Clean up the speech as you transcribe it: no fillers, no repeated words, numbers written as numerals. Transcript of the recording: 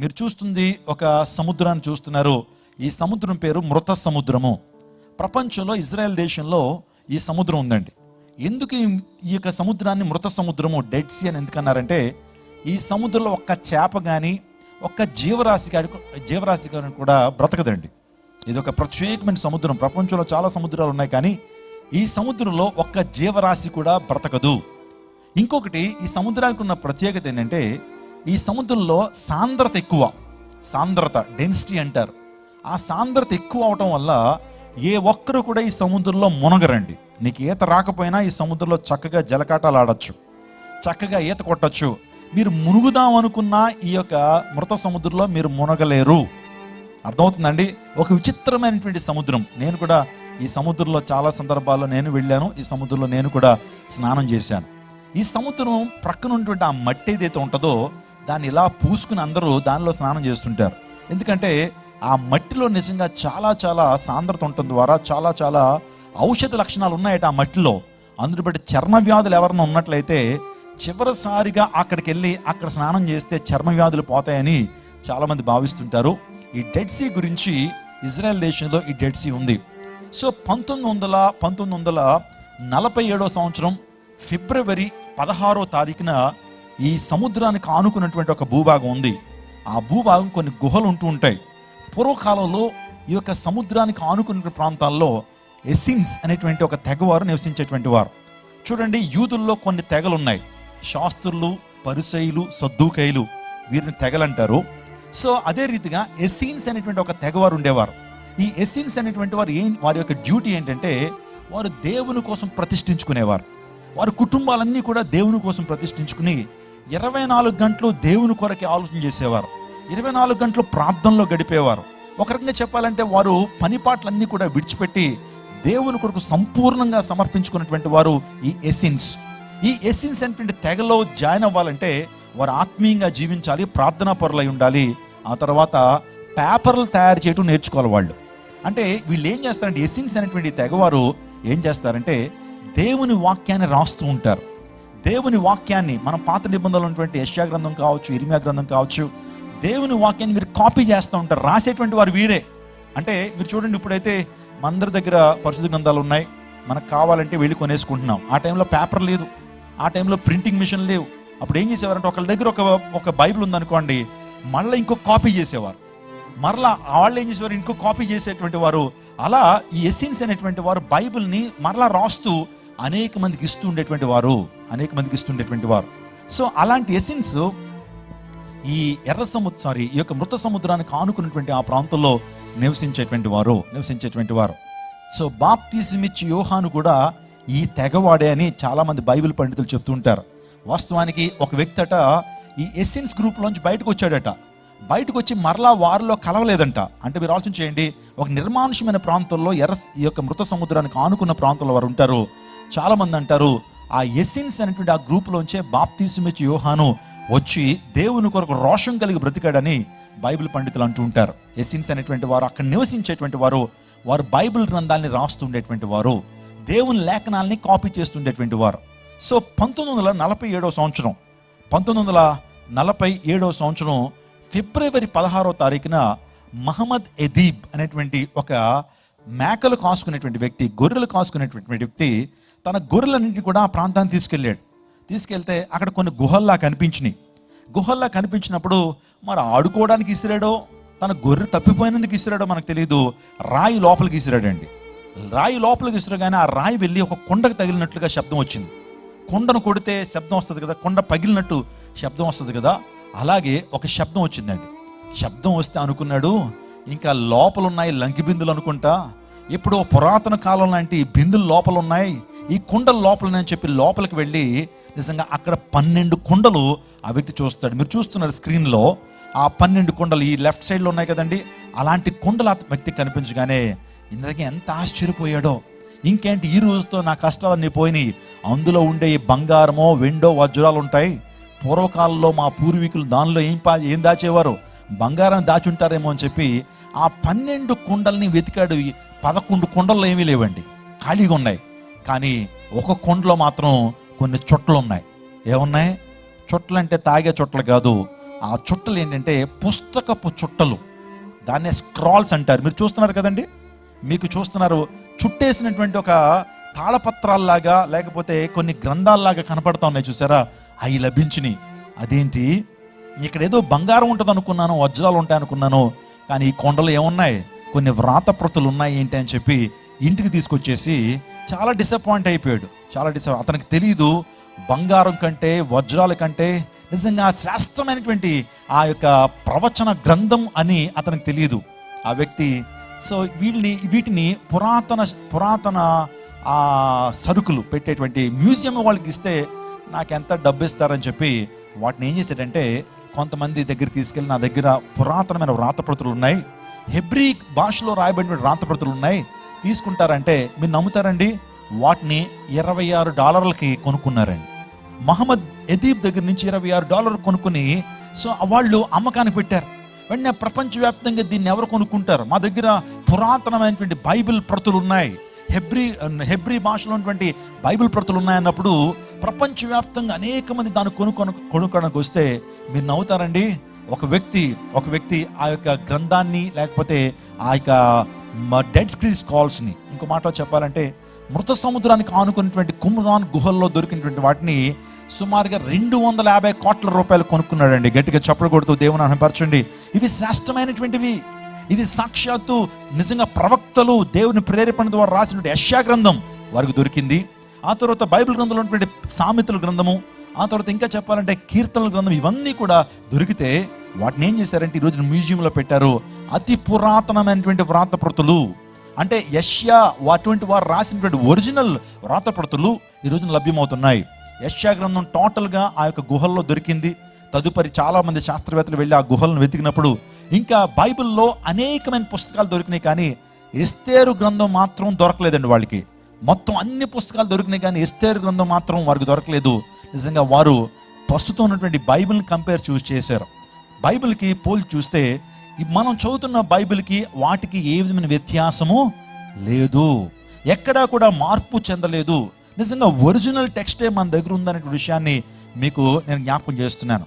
మీరు చూస్తుంది ఒక సముద్రాన్ని చూస్తున్నారు. ఈ సముద్రం పేరు మృత సముద్రము. ప్రపంచంలో ఇజ్రాయెల్ దేశంలో ఈ సముద్రం ఉందండి. ఎందుకు ఈ యొక్క సముద్రాన్ని మృత సముద్రము, డెడ్ సీ అని ఎందుకన్నారంటే, ఈ సముద్రంలో ఒక్క చేప కానీ ఒక్క జీవరాశి కానీ కూడా బ్రతకదండి. ఇది ఒక ప్రత్యేకమైన సముద్రం. ప్రపంచంలో చాలా సముద్రాలు ఉన్నాయి, కానీ ఈ సముద్రంలో ఒక్క జీవరాశి కూడా బ్రతకదు. ఇంకొకటి, ఈ సముద్రానికి ఉన్న ప్రత్యేకత ఏంటంటే, ఈ సముద్రంలో సాంద్రత ఎక్కువ. డెన్సిటీ అంటారు. ఆ సాంద్రత ఎక్కువ అవటం వల్ల ఏ ఒక్కరు కూడా ఈ సముద్రంలో మునగరండి. నీకు ఈత రాకపోయినా ఈ సముద్రంలో చక్కగా జలకాటాలు ఆడచ్చు, చక్కగా ఈత కొట్టచ్చు. మీరు మునుగుదాం అనుకున్న ఈ యొక్క మృత సముద్రంలో మీరు మునగలేరు. అర్థమవుతుందండి? ఒక విచిత్రమైనటువంటి సముద్రం. నేను కూడా ఈ సముద్రంలో చాలా సందర్భాల్లో నేను వెళ్ళాను. ఈ సముద్రంలో నేను కూడా స్నానం చేశాను. ఈ సముద్రం ప్రక్కన ఉన్నటువంటి ఆ మట్టి ఏదైతే ఉంటుందో దాన్ని ఇలా పూసుకుని అందరూ దానిలో స్నానం చేస్తుంటారు. ఎందుకంటే ఆ మట్టిలో నిజంగా చాలా చాలా సాంద్రత ఉండటం ద్వారా చాలా ఔషధ లక్షణాలు ఉన్నాయట ఆ మట్టిలో. అందుని బట్టి చర్మ వ్యాధులు ఎవరైనా ఉన్నట్లయితే చివరిసారిగా అక్కడికి వెళ్ళి అక్కడ స్నానం చేస్తే చర్మ వ్యాధులు పోతాయని చాలామంది భావిస్తుంటారు. ఈ డెడ్ సీ గురించి ఇజ్రాయెల్ దేశంలో ఈ డెడ్ సీ ఉంది. సో 1947 సంవత్సరం ఫిబ్రవరి 16వ తారీఖున ఈ సముద్రానికి ఆనుకున్నటువంటి ఒక భూభాగం ఉంది. ఆ భూభాగం కొన్ని గుహలు ఉంటూ ఉంటాయి. పూర్వకాలంలో ఈ యొక్క సముద్రానికి ఆనుకున్న ప్రాంతాల్లో ఎసిన్స్ అనేటువంటి ఒక తెగవారు నివసించేటువంటి వారు. చూడండి, యూదుల్లో కొన్ని తెగలు ఉన్నాయి. శాస్త్రులు, పరిసయ్యులు, సద్దూకయ్యులు, వీరిని తెగలంటారు. సో అదే రీతిగా ఎసిన్స్ అనేటువంటి ఒక తెగవారు ఉండేవారు. ఈ ఎసిన్స్ అనేటువంటి వారు వారి యొక్క డ్యూటీ ఏంటంటే, వారు దేవుని కోసం ప్రతిష్ఠించుకునేవారు. వారి కుటుంబాలన్నీ కూడా దేవుని కోసం ప్రతిష్ఠించుకుని 24 గంటలు దేవుని కొరకే ఆలోచన చేసేవారు. 24 గంటలు ప్రార్థనలో గడిపేవారు. ఒక రకంగా చెప్పాలంటే వారు పనిపాట్లన్నీ కూడా విడిచిపెట్టి దేవుని కొరకు సంపూర్ణంగా సమర్పించుకున్నటువంటి వారు ఈ ఎసిన్స్. ఈ ఎసిన్స్ అనేటువంటి తెగలో జాయిన్ అవ్వాలంటే వారు ఆత్మీయంగా జీవించాలి, ప్రార్థనా పరులై ఉండాలి. ఆ తర్వాత పేపర్లు తయారు చేయటం నేర్చుకోవాలి వాళ్ళు. అంటే వీళ్ళు ఏం చేస్తారంటే, ఎసిన్స్ అనేటువంటి తెగవారు ఏం చేస్తారంటే దేవుని వాక్యాన్ని రాస్తూ ఉంటారు. దేవుని వాక్యాన్ని మనం పాత నిబంధనలు ఉన్నటువంటి యెషయా గ్రంథం కావచ్చు, ఇర్మియా గ్రంథం కావచ్చు, దేవుని వాక్యాన్ని మీరు కాపీ చేస్తూ ఉంటారు. రాసేటువంటి వారు వీరే. అంటే మీరు చూడండి, ఇప్పుడైతే మనందరి దగ్గర పరిశుద్ధ గ్రంథాలు ఉన్నాయి, మనకు కావాలంటే వెళ్ళి కొనేసుకుంటున్నాం. ఆ టైంలో పేపర్ లేదు, ఆ టైంలో ప్రింటింగ్ మిషన్ లేవు. అప్పుడు ఏం చేసేవారంటే, ఒకళ్ళ దగ్గర ఒక బైబిల్ ఉందనుకోండి, మళ్ళీ ఇంకొక కాపీ చేసేవారు. మరలా వాళ్ళు ఏం చేసేవారు, ఇంకో కాపీ చేసేటువంటి వారు. అలా ఈ ఎసిన్స్ అనేటువంటి వారు బైబిల్ని మరలా రాస్తూ అనేక మందికి ఇస్తూ ఉండేటువంటి వారు. సో అలాంటి ఎసిన్స్ ఈ ఈ యొక్క మృత సముద్రానికి ఆనుకున్నటువంటి ఆ ప్రాంతంలో నివసించేటువంటి వారు. సో బాప్తిసం ఇచ్చి యోహాను కూడా ఈ తెగవాడే అని చాలా మంది బైబిల్ పండితులు చెప్తూ ఉంటారు. వాస్తవానికి ఒక వ్యక్తి అట ఈ ఎసిన్స్ గ్రూప్లోంచి బయటకు వచ్చాడట. బయటకు వచ్చి మరలా వారిలో కలవలేదంట. అంటే మీరు ఆలోచన చేయండి, ఒక నిర్మానుష్యమైన ప్రాంతంలో ఈ యొక్క మృత సముద్రానికి ఆనుకున్న ప్రాంతంలో వారు ఉంటారు. చాలా మంది అంటారు, ఆ ఎసిన్స్ అనేటువంటి ఆ గ్రూప్లోంచే బాప్తిసం ఇచ్చి యోహాను వచ్చి దేవుని కొరకు రోషం కలిగి బ్రతికాడని బైబిల్ పండితులు అంటూ ఉంటారు. ఎసిన్స్ అనేటువంటి వారు అక్కడ నివసించేటువంటి వారు బైబిల్ గ్రంథాలని రాస్తుండేటువంటి వారు, దేవుని లేఖనాలని కాపీ చేస్తుండేటువంటి వారు. సో 1947 సంవత్సరం ఫిబ్రవరి 16వ తారీఖున మహమ్మద్ ఎదీబ్ అనేటువంటి ఒక మేకలు కాసుకునేటువంటి వ్యక్తి, గొర్రెలు కాసుకునేటువంటి వ్యక్తి తన గొర్రెలన్నింటినీ కూడా ఆ ప్రాంతాన్ని తీసుకెళ్తే అక్కడ కొన్ని గుహల్లా కనిపించినప్పుడు మరి ఆడుకోవడానికి ఇసిరాడో, తన గొర్రె తప్పిపోయినందుకు ఇసిరాడో మనకు తెలియదు. రాయి లోపలికి ఇసిరగానే ఆ రాయి వెళ్ళి ఒక కొండకు తగిలినట్లుగా శబ్దం వచ్చింది. కొండను కొడితే శబ్దం వస్తుంది కదా, కొండ పగిలినట్టు శబ్దం వస్తుంది కదా, అలాగే ఒక శబ్దం వచ్చిందండి. శబ్దం వస్తే అనుకున్నాడు, ఇంకా లోపల ఉన్నాయి లంకి బిందులు అనుకుంటా, ఎప్పుడో పురాతన కాలం లాంటి బిందులు లోపల ఉన్నాయి, ఈ కుండల లోపలనని చెప్పి లోపలికి వెళ్ళి నిజంగా అక్కడ 12 కుండలు ఆ వ్యక్తి చూస్తాడు. మీరు చూస్తున్నారు స్క్రీన్లో ఆ 12 కుండలు ఈ లెఫ్ట్ సైడ్లో ఉన్నాయి కదండి. అలాంటి కుండలు ఆ వ్యక్తి కనిపించగానే ఇంతకీ ఎంత ఆశ్చర్యపోయాడో. ఇంకేంటి, ఈ రోజుతో నా కష్టాలన్నీ పోయినాయి, అందులో ఉండే ఈ బంగారమో వెండో వజ్రాలు ఉంటాయి, పూర్వకాలంలో మా పూర్వీకులు దానిలో ఏం దాచేవారు, బంగారం దాచుంటారేమో అని చెప్పి ఆ 12 కుండల్ని వెతికాడు. 11 కుండల్లో ఏమీ లేవండి, ఖాళీగా ఉన్నాయి. కానీ ఒక కుండలో మాత్రం కొన్ని చుట్టలు ఉన్నాయి. ఏమున్నాయి? చుట్టలు అంటే తాగే చుట్టలు కాదు, ఆ చుట్టలు ఏంటంటే పుస్తకపు చుట్టలు, దాన్నే స్క్రాల్స్ అంటారు. మీరు చూస్తున్నారు కదండి, మీకు చూస్తున్నారు చుట్టేసినటువంటి ఒక తాళపత్రాల్లాగా లేకపోతే కొన్ని గ్రంథాల్లాగా కనపడతా ఉన్నాయి చూసారా, అవి లభించినాయి. అదేంటి, ఇక్కడ ఏదో బంగారం ఉంటుంది అనుకున్నాను, వజ్రాలు ఉంటాయి అనుకున్నాను, కానీ ఈ కొండలు ఏమున్నాయి, కొన్ని వ్రాతప్రతులు ఉన్నాయి ఏంటి అని చెప్పి ఇంటికి తీసుకొచ్చేసి చాలా డిసప్పాయింట్ అయిపోయాడు. అతనికి తెలియదు బంగారం కంటే వజ్రాల కంటే నిజంగా శ్రేష్టమైనటువంటి ఆ యొక్క ప్రవచన గ్రంథం అని అతనికి తెలియదు ఆ వ్యక్తి. సో వీటిని పురాతన ఆ సరుకులు పెట్టేటువంటి మ్యూజియం వాళ్ళకి ఇస్తే నాకెంత డబ్బు ఇస్తారని చెప్పి వాటిని ఏం చేశాడంటే కొంతమంది దగ్గర తీసుకెళ్ళి, నా దగ్గర పురాతనమైన వ్రాతప్రతులు ఉన్నాయి, హెబ్రీ భాషలో రాయబడిన వ్రాతప్రతులు ఉన్నాయి, తీసుకుంటారంటే మీరు నమ్ముతారండి, వాటిని $26 కొనుక్కున్నారండి. మహమ్మద్ ఎదీబ్ దగ్గర నుంచి $26 కొనుక్కుని సో వాళ్ళు అమ్మకానికి పెట్టారు. వెంటనే ప్రపంచవ్యాప్తంగా దీన్ని ఎవరు కొనుక్కుంటారు, మా దగ్గర పురాతనమైనటువంటి బైబిల్ ప్రతులు ఉన్నాయి, హెబ్రీ భాషలో ఉన్నటువంటి బైబిల్ ప్రతులు ఉన్నాయన్నప్పుడు ప్రపంచవ్యాప్తంగా అనేక మంది దాన్ని కొనుక్కోవడానికి వస్తే మీరు నవ్వుతారండి. ఒక వ్యక్తి ఆ యొక్క గ్రంథాన్ని లేకపోతే ఆ యొక్క డెడ్ స్క్రీ స్కాల్స్ని, ఇంకో మాట చెప్పాలంటే మృత సముద్రానికి ఆనుకున్నటువంటి కుమ్రాన్ గుహల్లో దొరికినటువంటి వాటిని సుమారుగా 250 కోట్ల రూపాయలు కొనుక్కున్నాడండి. గట్టిగా చప్పలు కొడుతూ దేవుని అహంపరచండి. ఇవి శ్రేష్టమైనటువంటివి. ఇది సాక్షాత్తు నిజంగా ప్రవక్తలు దేవుని ప్రేరేపణ ద్వారా రాసినటువంటి యెషయా గ్రంథం వారికి దొరికింది. ఆ తర్వాత బైబిల్ గ్రంథంలో ఉన్నటువంటి సామెతల గ్రంథము, ఆ తర్వాత ఇంకా చెప్పాలంటే కీర్తనల గ్రంథం, ఇవన్నీ కూడా దొరికితే వాటిని ఏం చేశారంటే ఈరోజు మ్యూజియంలో పెట్టారు. అతి పురాతనమైనటువంటి వ్రాతప్రతులు అంటే యెషయా అటువంటి వారు రాసినటువంటి ఒరిజినల్ వ్రాతప్రతులు ఈరోజు లభ్యమవుతున్నాయి. యెషయా గ్రంథం టోటల్గా ఆ యొక్క గుహల్లో దొరికింది. తదుపరి చాలా మంది శాస్త్రవేత్తలు వెళ్ళి ఆ గుహలను వెతికినప్పుడు ఇంకా బైబిల్లో అనేకమైన పుస్తకాలు దొరికినాయి, కానీ ఎస్తేరు గ్రంథం మాత్రం దొరకలేదండి వాళ్ళకి. మొత్తం అన్ని పుస్తకాలు దొరికినాయి కానీ ఎస్తేరు గ్రంథం మాత్రం వారికి దొరకలేదు. నిజంగా వారు ప్రస్తుతం ఉన్నటువంటి బైబిల్ని కంపేర్ చేశారు. బైబిల్కి పోల్చి చూస్తే మనం చదువుతున్న బైబిల్కి వాటికి ఏ విధమైన వ్యత్యాసము లేదు, ఎక్కడా కూడా మార్పు చెందలేదు. నిజంగా ఒరిజినల్ టెక్స్టే మన దగ్గర ఉందనే విషయాన్ని మీకు నేను జ్ఞాపకం చేస్తున్నాను.